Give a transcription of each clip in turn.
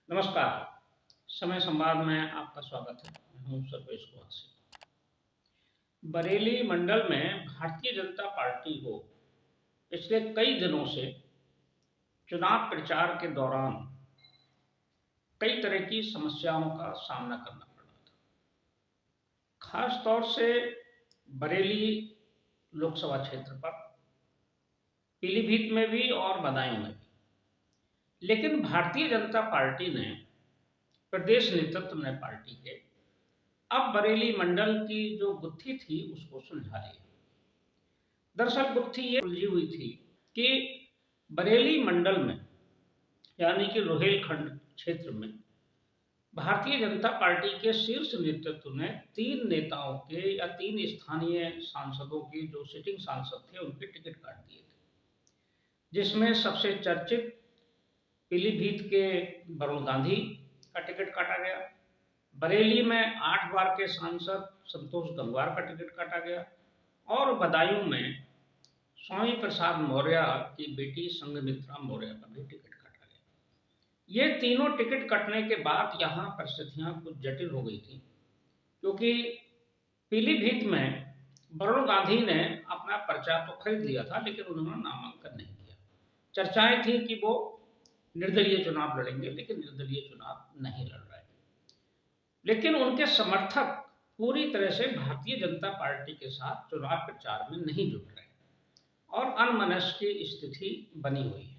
नमस्कार। समय संवाद में आपका स्वागत है। मैं हूं सर्वेश कुमार। बरेली मंडल में भारतीय जनता पार्टी को पिछले कई दिनों से चुनाव प्रचार के दौरान कई तरह की समस्याओं का सामना करना पड़ा था। खास तौर से बरेली लोकसभा क्षेत्र पर, पीलीभीत में भी और बदायूं में भी। लेकिन भारतीय जनता पार्टी ने, प्रदेश नेतृत्व ने पार्टी के, अब बरेली मंडल की जो गुत्थी थी उसको सुलझा लिया। दरअसल गुत्थी ये उलझी हुई थी कि बरेली मंडल में, यानी कि रोहेलखंड क्षेत्र में, भारतीय जनता पार्टी के शीर्ष नेतृत्व ने तीन नेताओं के या तीन स्थानीय सांसदों के, जो सिटिंग सांसद थे, उनके टिकट काट दिए थे। जिसमें सबसे चर्चित पीलीभीत के वरुण गांधी का टिकट काटा गया। बरेली में 8 बार के सांसद संतोष गंगवार का टिकट काटा गया और बदायूं में स्वामी प्रसाद मौर्य की बेटी संघमित्रा मौर्य का भी टिकट काटा गया। ये तीनों टिकट कटने के बाद यहाँ परिस्थितियां कुछ जटिल हो गई थी, क्योंकि पीलीभीत में वरुण गांधी ने अपना पर्चा तो खरीद लिया था, लेकिन उन्होंने नामांकन नहीं किया। चर्चाएं थी कि वो निर्दलीय चुनाव लड़ेंगे, लेकिन निर्दलीय चुनाव नहीं लड़ रहे। लेकिन उनके समर्थक पूरी तरह से भारतीय जनता पार्टी के साथ चुनाव प्रचार में नहीं जुट रहे और अनमनस्क की स्थिति बनी हुई है।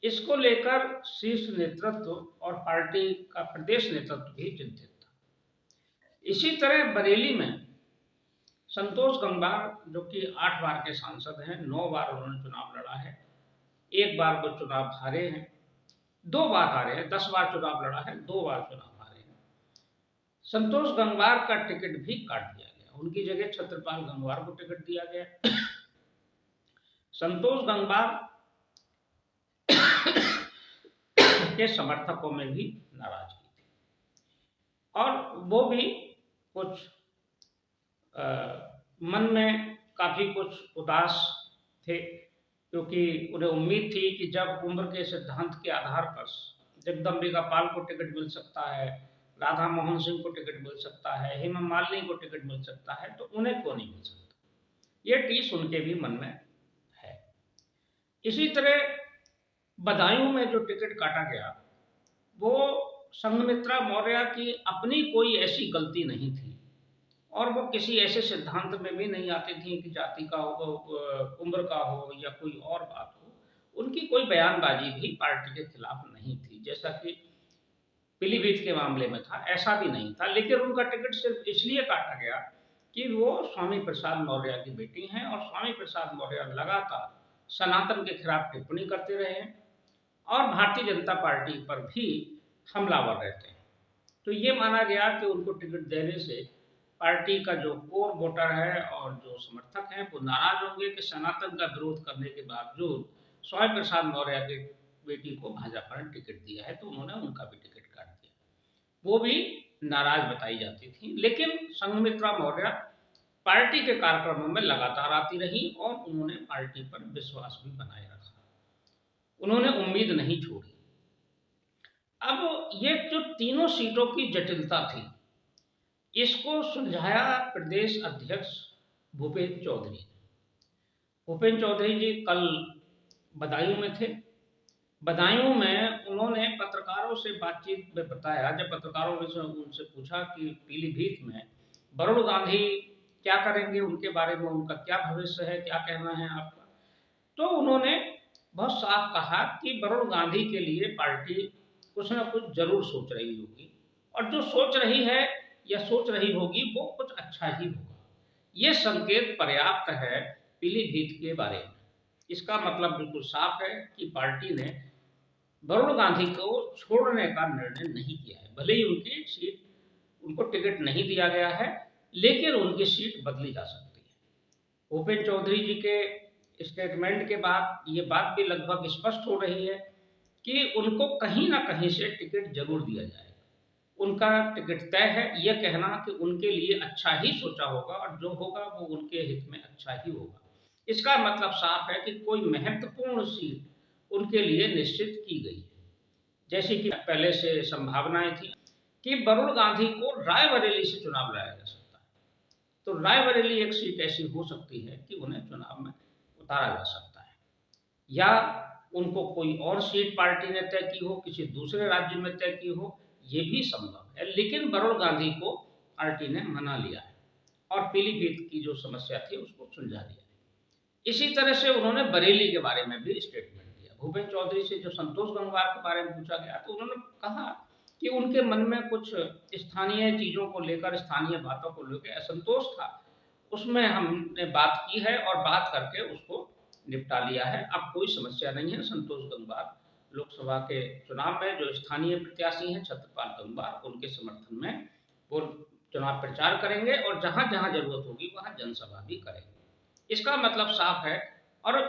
इसको लेकर शीर्ष नेतृत्व और पार्टी का प्रदेश नेतृत्व भी चिंतित था। इसी तरह बरेली में संतोष गंगवार, जो कि 8 बार के सांसद हैं, 9 बार उन्होंने चुनाव लड़ा है, 1 बार वो चुनाव हारे हैं, 2 बार हारे हैं, 10 बार चुनाव लड़ा है, 2 बार चुनाव हारे हैं। संतोष गंगवार का टिकट भी काट दिया गया, उनकी जगह छत्रपाल गंगवार को टिकट दिया गया। संतोष गंगवार के समर्थकों में भी नाराजगी थी और वो भी कुछ मन में काफी कुछ उदास थे, क्योंकि उन्हें उम्मीद थी कि जब उम्र के सिद्धांत के आधार पर जगदम्बिका पाल को टिकट मिल सकता है, राधा मोहन सिंह को टिकट मिल सकता है, हेमा मालिनी को टिकट मिल सकता है, तो उन्हें क्यों नहीं मिल सकता। ये टीस उनके भी मन में है। इसी तरह बदायूं में जो टिकट काटा गया, वो संघमित्रा मौर्य की अपनी कोई ऐसी गलती नहीं थी और वो किसी ऐसे सिद्धांत में भी नहीं आती थी कि जाति का हो, उम्र का हो या कोई और बात हो। उनकी कोई बयानबाजी भी पार्टी के खिलाफ नहीं थी, जैसा कि पीलीभीत के मामले में था, ऐसा भी नहीं था। लेकिन उनका टिकट सिर्फ इसलिए काटा गया कि वो स्वामी प्रसाद मौर्य की बेटी हैं और स्वामी प्रसाद मौर्य लगातार सनातन के खिलाफ टिप्पणी करते रहे हैं और भारतीय जनता पार्टी पर भी हमलावर रहते हैं। तो ये माना गया कि उनको टिकट देने से पार्टी का जो कोर वोटर है और जो समर्थक हैं वो नाराज होंगे कि सनातन का विरोध करने के बावजूद स्वामी प्रसाद मौर्य की बेटी को भाजपा ने टिकट दिया है, तो उन्होंने उनका भी टिकट काट दिया। वो भी नाराज बताई जाती थी। लेकिन संघमित्रा मौर्य पार्टी के कार्यक्रमों में लगातार आती रही और उन्होंने पार्टी पर विश्वास भी बनाए रखा, उन्होंने उम्मीद नहीं छोड़ी। अब ये जो तीनों सीटों की जटिलता थी, इसको सुलझाया प्रदेश अध्यक्ष भूपेंद्र चौधरी। भूपेंद्र चौधरी जी कल बदायूं में थे। बदायूं में उन्होंने पत्रकारों से बातचीत में बताया, जब पत्रकारों ने उनसे पूछा कि पीलीभीत में वरुण गांधी क्या करेंगे, उनके बारे में उनका क्या भविष्य है, क्या कहना है आपका, तो उन्होंने बहुत साफ कहा कि वरुण गांधी के लिए पार्टी कुछ ना कुछ जरूर सोच रही होगी और जो सोच रही है या सोच रही होगी वो कुछ अच्छा ही होगा। ये संकेत पर्याप्त है पीलीभीत के बारे में। इसका मतलब बिल्कुल साफ है कि पार्टी ने वरुण गांधी को छोड़ने का निर्णय नहीं किया है। भले ही उनकी सीट, उनको टिकट नहीं दिया गया है, लेकिन उनकी सीट बदली जा सकती है। भूपेंद्र चौधरी जी के स्टेटमेंट के बाद ये बात भी लगभग स्पष्ट हो रही है कि उनको कहीं ना कहीं से टिकट जरूर दिया जाएगा। उनका टिकट तय है। यह कहना कि उनके लिए अच्छा ही सोचा होगा और जो होगा वो उनके हित में अच्छा ही होगा, इसका मतलब साफ है कि कोई महत्वपूर्ण सीट उनके लिए निश्चित की गई है। जैसी कि पहले से संभावनाएं थी कि वरुण गांधी को रायबरेली से चुनाव लड़ा जा सकता है। तो रायबरेली एक सीट ऐसी हो सकती है कि उन्हें चुनाव में उतारा जा सकता है, या उनको कोई और सीट पार्टी ने तय की हो, किसी दूसरे राज्य में तय की हो, ये भी संभव है। लेकिन वरुण गांधी को पार्टी ने मना लिया है और पीलीभीत की जो समस्या थी उसको सुलझा दिया है। इसी तरह से उन्होंने बरेली के बारे में भी स्टेटमेंट दिया। भूपेन्द्र चौधरी से जो संतोष गंगवार के बारे में पूछा गया तो उन्होंने कहा कि उनके मन में कुछ स्थानीय चीज़ों को लेकर, स्थानीय बातों को लेकर असंतोष था, उसमें हमने बात की है और बात करके उसको निपटा लिया है। अब कोई समस्या नहीं है। संतोष गंगवार लोकसभा के चुनाव में जो स्थानीय प्रत्याशी हैं छत्रपाल गंगवार, उनके समर्थन में वो चुनाव प्रचार करेंगे और जहां जहां जरूरत होगी वहां जनसभा भी करेंगे। इसका मतलब साफ है। और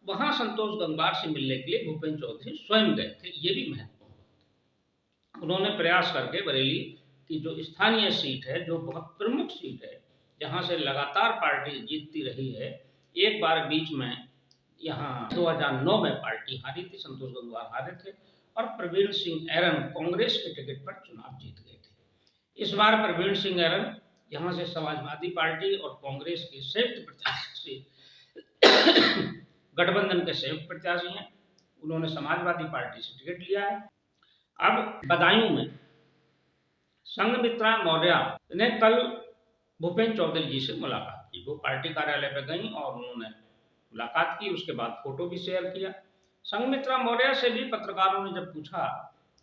वहां संतोष गंगवार से मिलने के लिए भूपेन्द्र चौधरी स्वयं गए थे, ये भी महत्वपूर्ण है। उन्होंने प्रयास करके बरेली की जो स्थानीय सीट है, जो बहुत प्रमुख सीट है, जहां से लगातार पार्टी जीतती रही है, एक बार बीच में यहाँ 2009 में पार्टी हारी थी, संतोष गंगवार हारे थे और प्रवीण सिंह ऐरन कांग्रेस के टिकट पर चुनाव जीत गए थे। इस बार प्रवीण सिंह ऐरन यहाँ से समाजवादी पार्टी और कांग्रेस के संयुक्त प्रत्याशी गठबंधन के संयुक्त प्रत्याशी हैं। उन्होंने समाजवादी पार्टी से टिकट लिया है। अब बदायूं में संघमित्रा मौर्य ने कल भूपेन्द्र चौधरी जी से मुलाकात की। वो पार्टी कार्यालय पर गई और उन्होंने मुलाकात की, उसके बाद फोटो भी शेयर किया। संघमित्रा मौर्य से भी पत्रकारों ने जब पूछा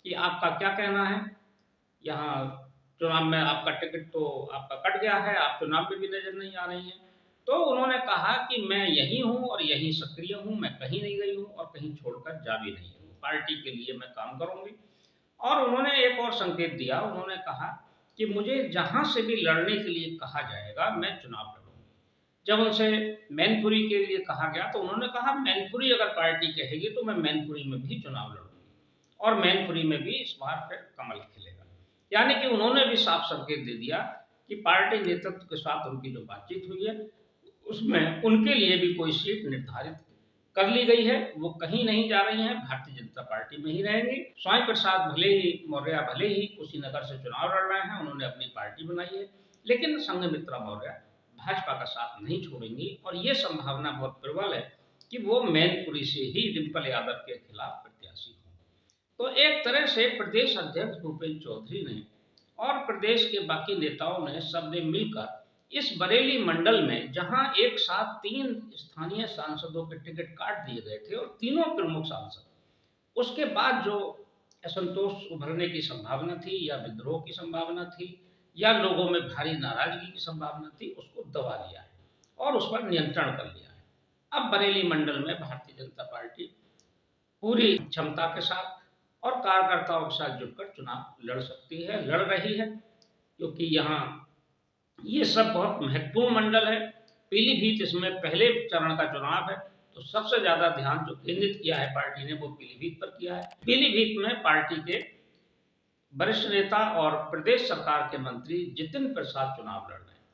कि आपका क्या कहना है, यहाँ चुनाव में आपका टिकट तो आपका कट गया है, आप चुनाव में भी नजर नहीं आ रही हैं, तो उन्होंने कहा कि मैं यही हूँ और यही सक्रिय हूँ, मैं कहीं नहीं गई हूँ और कहीं छोड़कर जा भी नहीं हूँ, पार्टी के लिए मैं काम करूंगी। और उन्होंने एक और संकेत दिया, उन्होंने कहा कि मुझे जहां से भी लड़ने के लिए कहा जाएगा मैं चुनाव लड़ूंगी। जब उनसे मैनपुरी के लिए कहा गया तो उन्होंने कहा मैनपुरी अगर पार्टी कहेगी तो मैं मैनपुरी में भी चुनाव लड़ूंगी और मैनपुरी में भी इस बार फिर कमल खिलेगा। यानी कि उन्होंने भी साफ संकेत दे दिया कि पार्टी नेतृत्व के साथ उनकी जो बातचीत हुई है उसमें उनके लिए भी कोई सीट निर्धारित कर ली गई है, वो कहीं नहीं जा रही हैं, भारतीय जनता पार्टी में ही रहेंगी। स्वामी प्रसाद मौर्य भले ही कुशीनगर से चुनाव लड़ रहे हैं, उन्होंने अपनी पार्टी बनाई है, लेकिन संघमित्रा मौर्य भाजपा का साथ नहीं छोड़ेंगी और ये संभावना बहुत प्रबल है कि वो मैनपुरी से ही डिम्पल यादव के खिलाफ प्रत्याशी हों। तो एक तरह से प्रदेश अध्यक्ष भूपेन्द्र चौधरी ने और प्रदेश के बाकी नेताओं ने सबने मिलकर इस बरेली मंडल में जहां एक साथ 3 स्थानीय सांसदों के टिकट काट दिए गए थे और तीनों प्रमुख सांसद, उसके बाद जो असंतोष उभरने की संभावना थी या विद्रोह की संभावना थी या लोगों में भारी नाराजगी की संभावना थी, उसको दबा लिया है और उस पर नियंत्रण कर लिया है। अब बरेली मंडल में भारतीय जनता पार्टी पूरी क्षमता के साथ और कार्यकर्ताओं के साथ जुटकर चुनाव लड़ सकती है, लड़ रही है, क्योंकि यहाँ ये सब बहुत महत्वपूर्ण मंडल है। पीलीभीत इसमें पहले चरण का चुनाव है, तो सबसे ज्यादा ध्यान जो केंद्रित किया है पार्टी ने वो पीलीभीत पर किया है। पीलीभीत में पार्टी के वरिष्ठ नेता और प्रदेश सरकार के मंत्री जितिन प्रसाद चुनाव लड़ रहे हैं।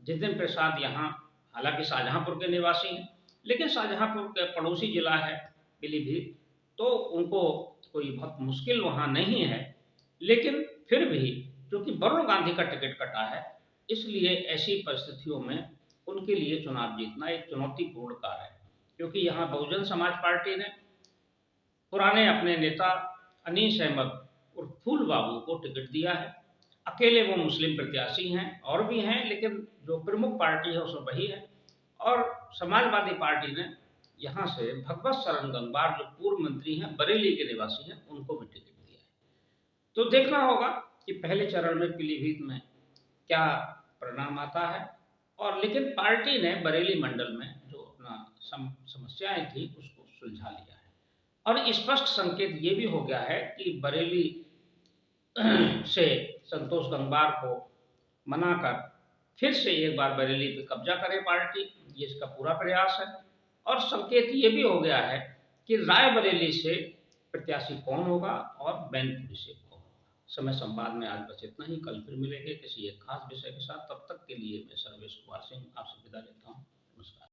जितिन प्रसाद यहाँ हालांकि शाहजहांपुर के निवासी हैं, लेकिन शाहजहांपुर के पड़ोसी जिला है पीलीभीत, तो उनको कोई बहुत मुश्किल वहाँ नहीं है। लेकिन फिर भी क्योंकि वरुण गांधी का टिकट कटा है, इसलिए ऐसी परिस्थितियों में उनके लिए चुनाव जीतना एक चुनौतीपूर्ण कार्य है, क्योंकि यहाँ बहुजन समाज पार्टी ने पुराने अपने नेता अनीस अहमद और फूल बाबू को टिकट दिया है। अकेले वो मुस्लिम प्रत्याशी हैं, और भी हैं, लेकिन जो प्रमुख पार्टी है उसमें वही है। और समाजवादी पार्टी ने यहाँ से भगवत शरण गंगवार जो पूर्व मंत्री हैं, बरेली के निवासी हैं, उनको भी टिकट दिया है। तो देखना होगा कि पहले चरण में पीलीभीत में क्या परिणाम आता है। और लेकिन पार्टी ने बरेली मंडल में जो अपना समस्याएं थी उसको सुलझा लिया है और स्पष्ट संकेत ये भी हो गया है कि बरेली से संतोष गंगवार को मनाकर फिर से एक बार बरेली पे कब्जा करे पार्टी, ये इसका पूरा प्रयास है। और संकेत ये भी हो गया है कि रायबरेली से प्रत्याशी कौन होगा और मैनपुरी से कौन होगा। समय संवाद में आज बस इतना ही, कल फिर मिलेंगे किसी एक खास विषय के साथ। तब तक के लिए मैं सर्वेश कुमार सिंह आपसे विदा लेता हूँ। नमस्कार।